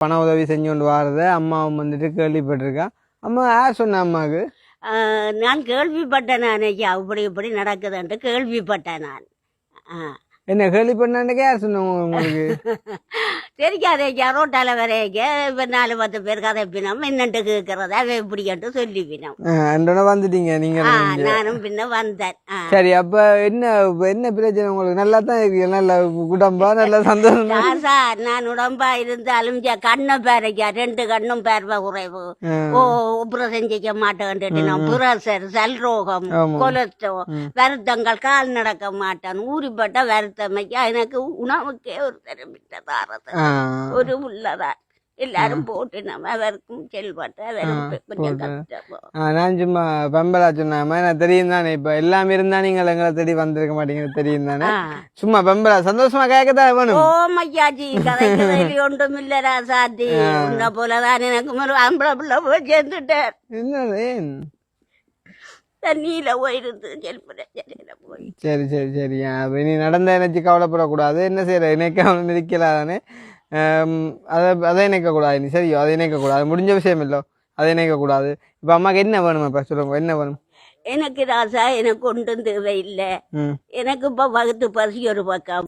பண உதவி செஞ்சு கொண்டு வாரத அம்மாவும் வந்துட்டு கேள்விப்பட்டிருக்கா. அம்மா யார் சொன்ன அம்மாவுக்கு? நான் கேள்விப்பட்டேன். நான் ஐயா இப்படி இப்படி நடக்குதுன்ட்டு கேள்விப்பட்டேன் நான். என்ன கேள்விப்பட்டாண்டே யார் சொன்னவங்க உங்களுக்கு? தெரியாத ஐயா ரோட்டால வரைக்க இப்போ 4-10 பேர் கதைப்பினோம் என்னன்ட்டு கேட்கறதா இப்படின்ட்டு சொல்லிப்பினோம். வந்துட்டீங்க நீங்க? நானும் பின்ன வந்தேன். சரி, அப்ப என்ன என்ன பிரச்சனை உங்களுக்கு? நல்லா தான் இருக்கு, நல்ல உடம்பா, நல்ல சந்தோஷம் சார். நான் உடம்பா இருந்தாலும் கண்ணை பேரைக்கா 2 கண்ணும் பேர்வ குறைவு. ஆபரேஷன் செய்ய மாட்டேன்ட்டு நான் புரசர், சல்ரோகம், கொலஸ்ட்ரால், வருத்தங்கள், கால் நடக்க மாட்டேன், ஊறிப்பட்ட வருத்தமைக்கா எனக்கு உணவுக்கே ஒரு தரமிட்ட தாரது ஒரு உள்ளதான். எல்லாரும் போட்டு நம்ம அவருக்கும் செல்பட்டு கொஞ்சம் கஷ்டம். நான் சும்மா பம்பலா சொன்னாம நான் தெரியும் தானே. இப்ப எல்லாம் இருந்தா நீங்கள் எங்களை தேடி வந்திருக்க மாட்டீங்க, தெரியும் தானே. சும்மா பம்பலா சந்தோஷமா கேட்கதான் வேணும். ஓ மையாஜி கதைக்கு ஒன்றும் இல்லடா சாத்தி. உன்ன போலதான் எனக்கு ஒரு ஆம்பளை பிள்ளை போய் சேர்ந்துட்டார். என்னது தண்ணியில போயிருந்து செல்புல போய். சரி சரி சரி. நீ நடந்த நினைச்சு கவலைப்படக்கூடாது. என்ன செய்யற, எனக்கு அவனை நிற்கலாதானே. அதை நினைக்கக்கூடாது நீ. சரியோ, அதை நினைக்கக்கூடாது. முடிஞ்ச விஷயம் இல்லோ, அதை நினைக்கக்கூடாது. இப்போ அம்மாவுக்கு என்ன வேணுமா? இப்போ சொல்லுங்க, என்ன வேணும்? எனக்கு ராசா எனக்கு ஒன்றும் தேவையில்லை. எனக்கு இப்போ வகுத்து பசி ஒரு பக்கம்.